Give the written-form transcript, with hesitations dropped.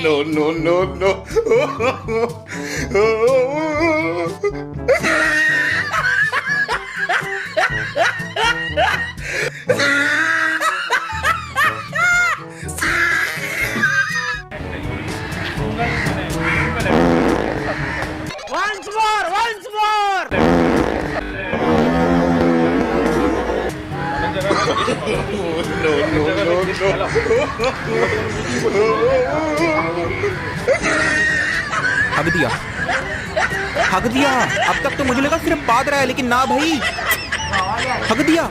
No, no, no, no. Once more, once more. No, no, no, no. हक दिया, हक दिया। अब तक तो मुझे लगा सिर्फ बात रहा है, लेकिन ना भाई, हक दिया।